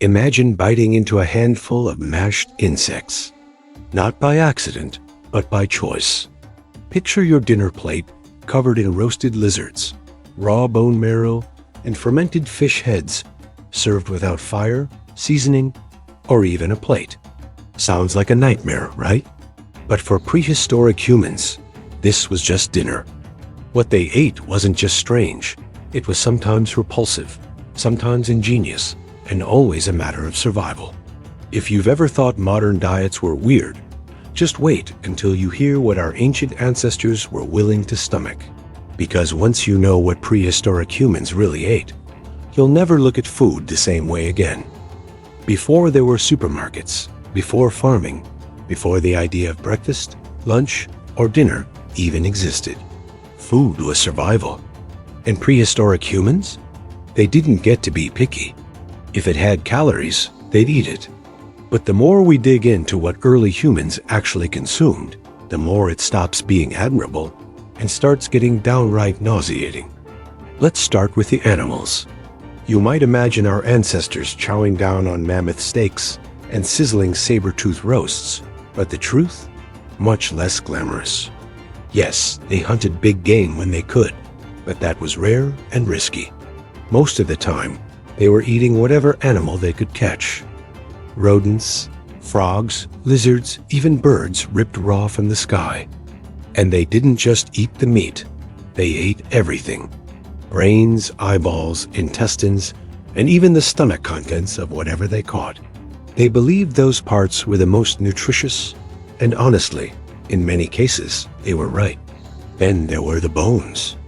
Imagine biting into a handful of mashed insects. Not by accident, but by choice. Picture your dinner plate covered in roasted lizards, raw bone marrow, and fermented fish heads, served without fire, seasoning, or even a plate. Sounds like a nightmare, right? But for prehistoric humans, this was just dinner. What they ate wasn't just strange. It was sometimes repulsive, sometimes ingenious, and always a matter of survival. If you've ever thought modern diets were weird, just wait until you hear what our ancient ancestors were willing to stomach. Because once you know what prehistoric humans really ate, you'll never look at food the same way again. Before there were supermarkets, before farming, before the idea of breakfast, lunch, or dinner even existed, food was survival. And prehistoric humans? They didn't get to be picky. If it had calories, they'd eat it. But the more we dig into what early humans actually consumed, the more it stops being admirable and starts getting downright nauseating. Let's start with the animals. You might imagine our ancestors chowing down on mammoth steaks and sizzling saber-tooth roasts, but the truth? Much less glamorous. Yes, they hunted big game when they could, but that was rare and risky. Most of the time, they were eating whatever animal they could catch. Rodents, frogs, lizards, even birds ripped raw from the sky. And they didn't just eat the meat, they ate everything. Brains, eyeballs, intestines, and even the stomach contents of whatever they caught. They believed those parts were the most nutritious, and honestly, in many cases, they were right. Then there were the bones.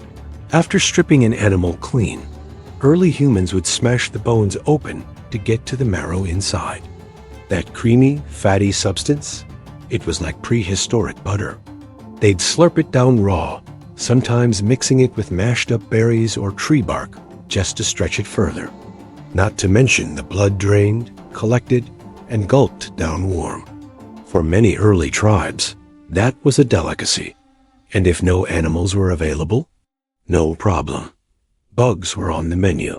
After stripping an animal clean, early humans would smash the bones open to get to the marrow inside. That creamy, fatty substance, it was like prehistoric butter. They'd slurp it down raw, sometimes mixing it with mashed up berries or tree bark just to stretch it further. Not to mention the blood drained, collected, and gulped down warm. For many early tribes, that was a delicacy. And if no animals were available, no problem. Bugs were on the menu.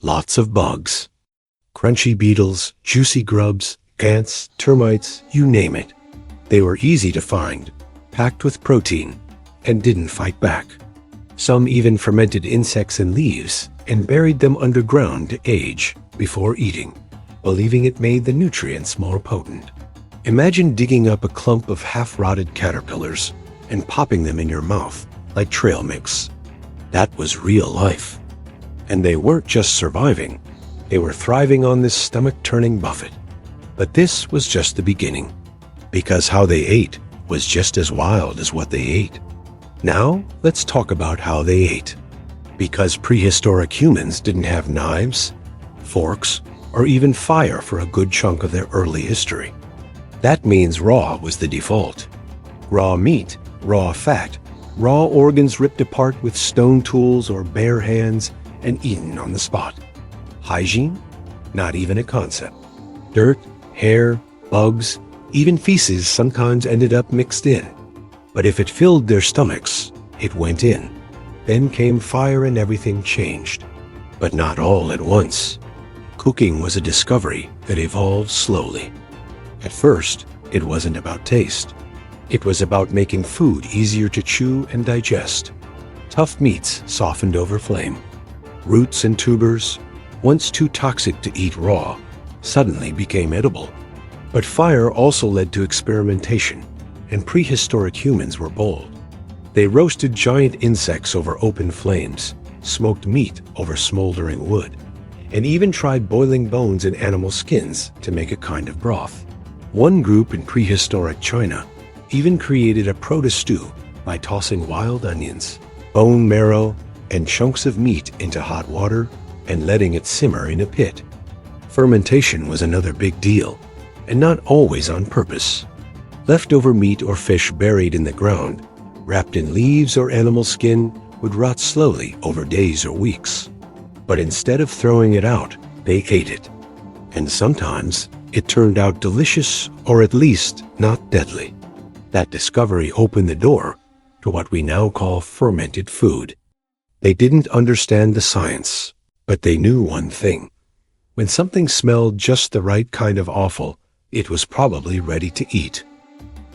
Lots of bugs. Crunchy beetles, juicy grubs, ants, termites, you name it. They were easy to find, packed with protein, and didn't fight back. Some even fermented insects and leaves and buried them underground to age before eating, believing it made the nutrients more potent. Imagine digging up a clump of half-rotted caterpillars and popping them in your mouth like trail mix. That was real life. And they weren't just surviving, they were thriving on this stomach-turning buffet. But this was just the beginning, because how they ate was just as wild as what they ate. Now, let's talk about how they ate. Because prehistoric humans didn't have knives, forks, or even fire for a good chunk of their early history. That means raw was the default. Raw meat, raw fat, raw organs ripped apart with stone tools or bare hands and eaten on the spot. Hygiene? Not even a concept. Dirt, hair, bugs, even feces sometimes ended up mixed in. But if it filled their stomachs, it went in. Then came fire and everything changed. But not all at once. Cooking was a discovery that evolved slowly. At first, it wasn't about taste. It was about making food easier to chew and digest. Tough meats softened over flame. Roots and tubers, once too toxic to eat raw, suddenly became edible. But fire also led to experimentation, and prehistoric humans were bold. They roasted giant insects over open flames, smoked meat over smoldering wood, and even tried boiling bones in animal skins to make a kind of broth. One group in prehistoric China even created a proto-stew by tossing wild onions, bone marrow, and chunks of meat into hot water and letting it simmer in a pit. Fermentation was another big deal, and not always on purpose. Leftover meat or fish buried in the ground, wrapped in leaves or animal skin, would rot slowly over days or weeks. But instead of throwing it out, they ate it. And sometimes it turned out delicious, or at least not deadly. That discovery opened the door to what we now call fermented food. They didn't understand the science, but they knew one thing. When something smelled just the right kind of offal, it was probably ready to eat.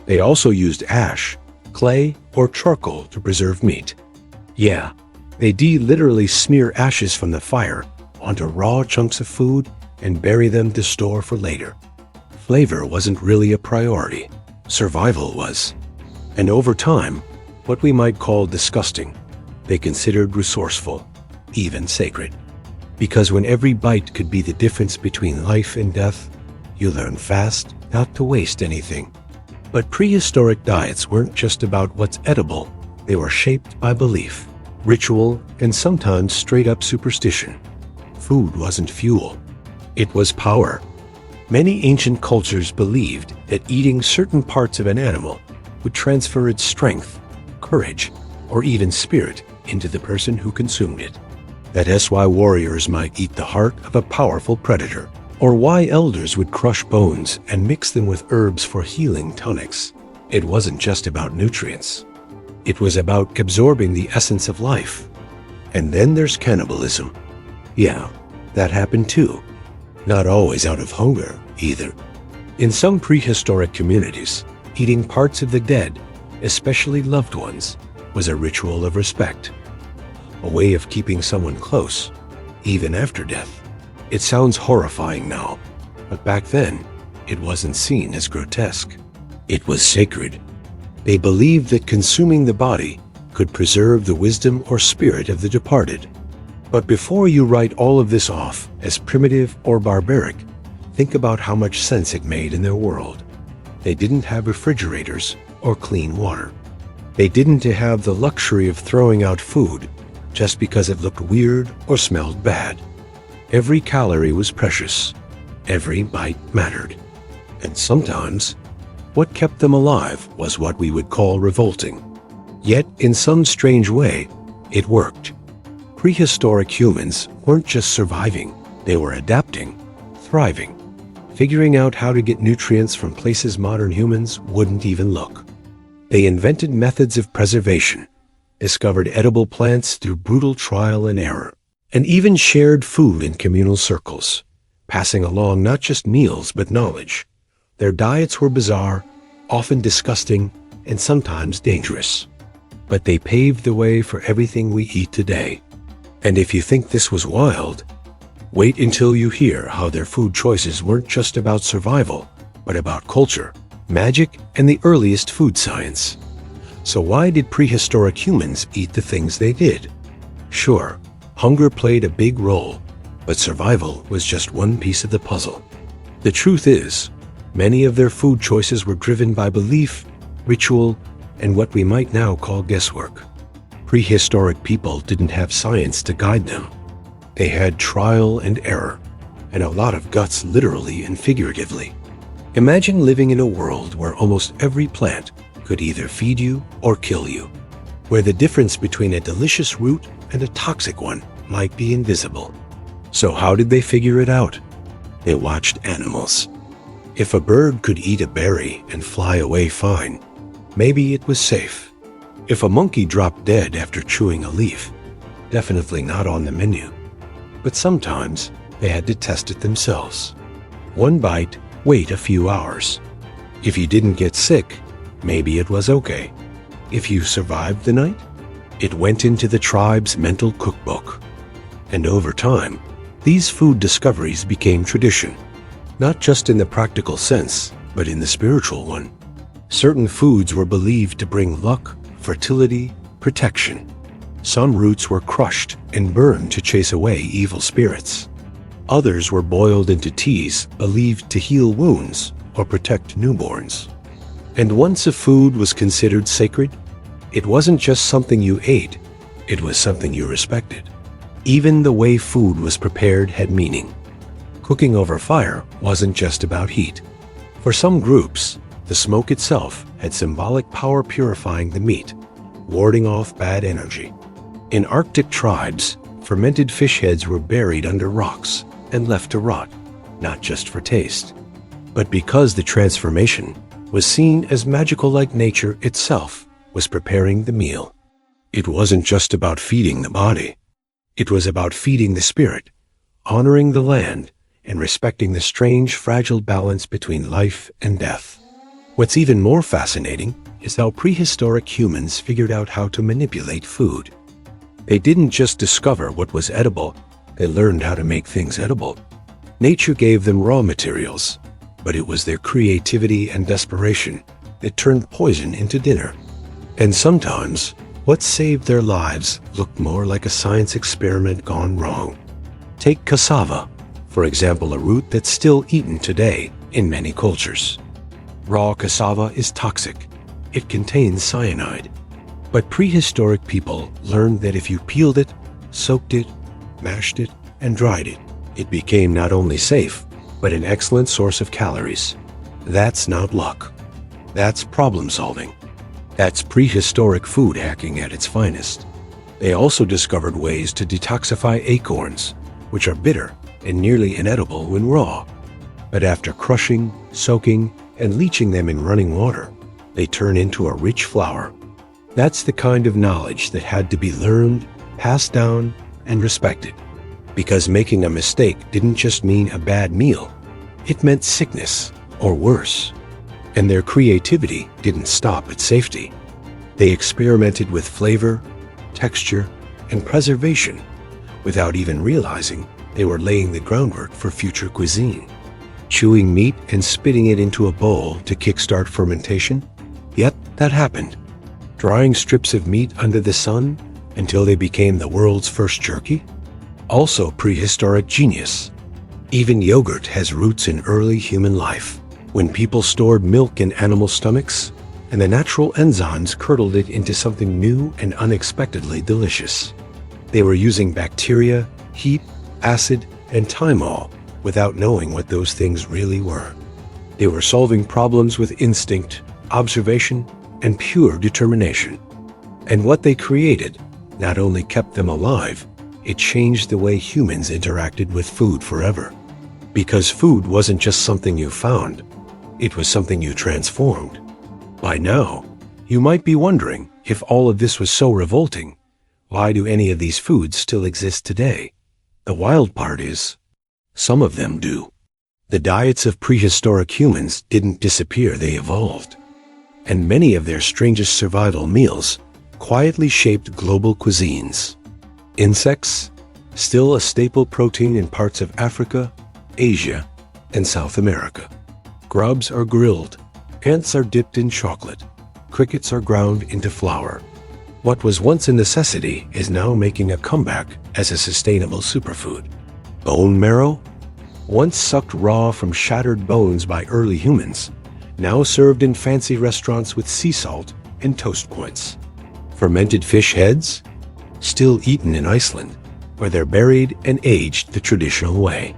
They also used ash, clay, or charcoal to preserve meat. Yeah, they literally smear ashes from the fire onto raw chunks of food and bury them to store for later. Flavor wasn't really a priority. Survival was. And over time, what we might call disgusting, they considered resourceful, even sacred. Because when every bite could be the difference between life and death, you learn fast not to waste anything. But prehistoric diets weren't just about what's edible. They were shaped by belief, ritual, and sometimes straight-up superstition. Food wasn't fuel. It was power. Many ancient cultures believed that eating certain parts of an animal would transfer its strength, courage, or even spirit into the person who consumed it. That is why warriors might eat the heart of a powerful predator, or why elders would crush bones and mix them with herbs for healing tonics. It wasn't just about nutrients. It was about absorbing the essence of life. And then there's cannibalism. Yeah, that happened too. Not always out of hunger, either. In some prehistoric communities, eating parts of the dead, especially loved ones, was a ritual of respect. A way of keeping someone close, even after death. It sounds horrifying now, but back then, it wasn't seen as grotesque. It was sacred. They believed that consuming the body could preserve the wisdom or spirit of the departed. But before you write all of this off as primitive or barbaric, think about how much sense it made in their world. They didn't have refrigerators or clean water. They didn't have the luxury of throwing out food just because it looked weird or smelled bad. Every calorie was precious. Every bite mattered. And sometimes, what kept them alive was what we would call revolting. Yet, in some strange way, it worked. Prehistoric humans weren't just surviving, they were adapting, thriving, figuring out how to get nutrients from places modern humans wouldn't even look. They invented methods of preservation, discovered edible plants through brutal trial and error, and even shared food in communal circles, passing along not just meals but knowledge. Their diets were bizarre, often disgusting, and sometimes dangerous. But they paved the way for everything we eat today. And if you think this was wild, wait until you hear how their food choices weren't just about survival, but about culture, magic, and the earliest food science. So why did prehistoric humans eat the things they did? Sure, hunger played a big role, but survival was just one piece of the puzzle. The truth is, many of their food choices were driven by belief, ritual, and what we might now call guesswork. Prehistoric people didn't have science to guide them. They had trial and error, and a lot of guts literally and figuratively. Imagine living in a world where almost every plant could either feed you or kill you, where the difference between a delicious root and a toxic one might be invisible. So how did they figure it out? They watched animals. If a bird could eat a berry and fly away fine, maybe it was safe. If a monkey dropped dead after chewing a leaf, definitely not on the menu. But sometimes they had to test it themselves. One bite, wait a few hours. If you didn't get sick, maybe it was okay. If you survived the night, it went into the tribe's mental cookbook. And over time, these food discoveries became tradition, not just in the practical sense, but in the spiritual one. Certain foods were believed to bring luck, fertility, protection. Some roots were crushed and burned to chase away evil spirits. Others were boiled into teas believed to heal wounds or protect newborns. And once a food was considered sacred, it wasn't just something you ate, it was something you respected. Even the way food was prepared had meaning. Cooking over fire wasn't just about heat. For some groups, the smoke itself had symbolic power purifying the meat, warding off bad energy. In Arctic tribes, fermented fish heads were buried under rocks and left to rot, not just for taste, but because the transformation was seen as magical, like nature itself was preparing the meal. It wasn't just about feeding the body. It was about feeding the spirit, honoring the land, and respecting the strange, fragile balance between life and death. What's even more fascinating is how prehistoric humans figured out how to manipulate food. They didn't just discover what was edible, they learned how to make things edible. Nature gave them raw materials, but it was their creativity and desperation that turned poison into dinner. And sometimes, what saved their lives looked more like a science experiment gone wrong. Take cassava, for example, a root that's still eaten today in many cultures. Raw cassava is toxic. It contains cyanide. But prehistoric people learned that if you peeled it, soaked it, mashed it, and dried it, it became not only safe, but an excellent source of calories. That's not luck. That's problem solving. That's prehistoric food hacking at its finest. They also discovered ways to detoxify acorns, which are bitter and nearly inedible when raw. But after crushing, soaking, and leaching them in running water, they turn into a rich flour. That's the kind of knowledge that had to be learned, passed down, and respected. Because making a mistake didn't just mean a bad meal, it meant sickness, or worse. And their creativity didn't stop at safety. They experimented with flavor, texture, and preservation without even realizing they were laying the groundwork for future cuisine. Chewing meat and spitting it into a bowl to kickstart fermentation? Yep, that happened. Drying strips of meat under the sun until they became the world's first jerky? Also prehistoric genius. Even yogurt has roots in early human life, when people stored milk in animal stomachs, and the natural enzymes curdled it into something new and unexpectedly delicious. They were using bacteria, heat, acid, and thymol without knowing what those things really were. They were solving problems with instinct, observation, and pure determination. And what they created not only kept them alive, it changed the way humans interacted with food forever. Because food wasn't just something you found, it was something you transformed. By now, you might be wondering, if all of this was so revolting, why do any of these foods still exist today? The wild part is, some of them do. The diets of prehistoric humans didn't disappear, they evolved. And many of their strangest survival meals quietly shaped global cuisines. Insects, still a staple protein in parts of Africa, Asia, and South America. Grubs are grilled, ants are dipped in chocolate, crickets are ground into flour. What was once a necessity is now making a comeback as a sustainable superfood. Bone marrow, once sucked raw from shattered bones by early humans, now served in fancy restaurants with sea salt and toast points. Fermented fish heads, still eaten in Iceland, where they're buried and aged the traditional way.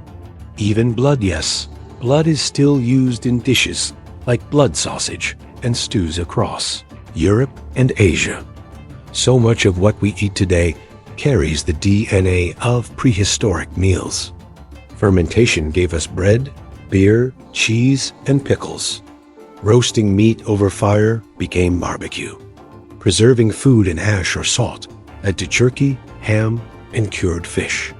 Even blood, yes, blood is still used in dishes like blood sausage and stews across Europe and Asia. So much of what we eat today carries the DNA of prehistoric meals. Fermentation gave us bread, beer, cheese, and pickles. Roasting meat over fire became barbecue. Preserving food in ash or salt led to jerky, ham, and cured fish.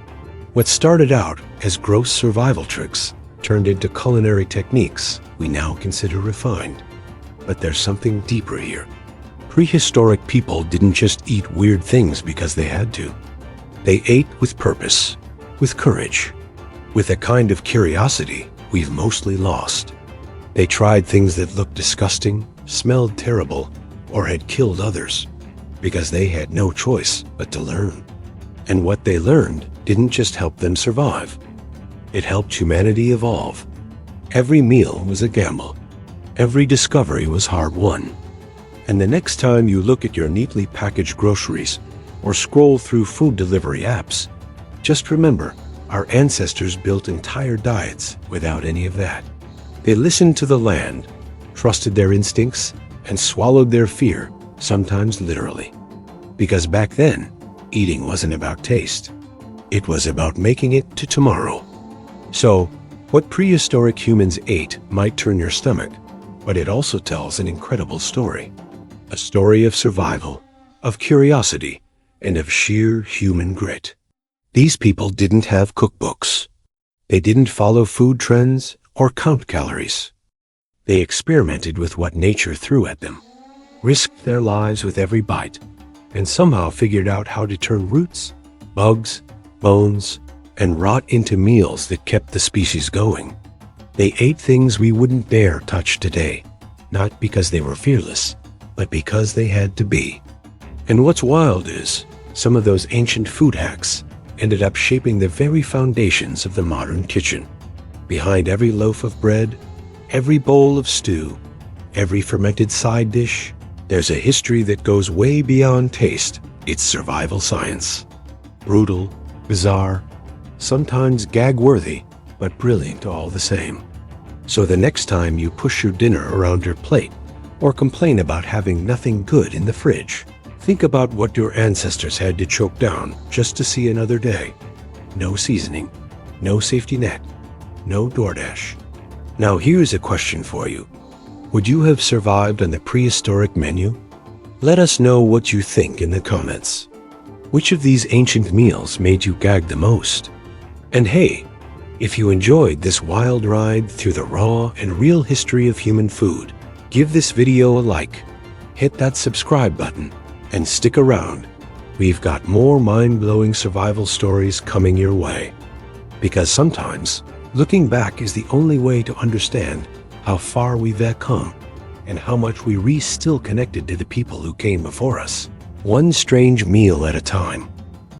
What started out as gross survival tricks turned into culinary techniques we now consider refined. But there's something deeper here. Prehistoric people didn't just eat weird things because they had to. They ate with purpose, with courage, with a kind of curiosity we've mostly lost. They tried things that looked disgusting, smelled terrible, or had killed others, because they had no choice but to learn. And what they learned didn't just help them survive. It helped humanity evolve. Every meal was a gamble. Every discovery was hard-won. And the next time you look at your neatly packaged groceries or scroll through food delivery apps, just remember, our ancestors built entire diets without any of that. They listened to the land, trusted their instincts, and swallowed their fear, sometimes literally. Because back then, eating wasn't about taste. It was about making it to tomorrow. So, what prehistoric humans ate might turn your stomach, but it also tells an incredible story. A story of survival, of curiosity, and of sheer human grit. These people didn't have cookbooks. They didn't follow food trends or count calories. They experimented with what nature threw at them, risked their lives with every bite, and somehow figured out how to turn roots, bugs, bones, and rot into meals that kept the species going. They ate things we wouldn't dare touch today, not because they were fearless, but because they had to be. And what's wild is, some of those ancient food hacks ended up shaping the very foundations of the modern kitchen. Behind every loaf of bread, every bowl of stew, every fermented side dish, there's a history that goes way beyond taste. It's survival science. Brutal, bizarre, sometimes gag-worthy, but brilliant all the same. So the next time you push your dinner around your plate, or complain about having nothing good in the fridge, think about what your ancestors had to choke down just to see another day. No seasoning, no safety net, no DoorDash. Now here's a question for you. Would you have survived on the prehistoric menu? Let us know what you think in the comments. Which of these ancient meals made you gag the most? And hey, if you enjoyed this wild ride through the raw and real history of human food, give this video a like, hit that subscribe button, and stick around. We've got more mind-blowing survival stories coming your way. Because sometimes, looking back is the only way to understand how far we've come and how much we still connected to the people who came before us. One strange meal at a time.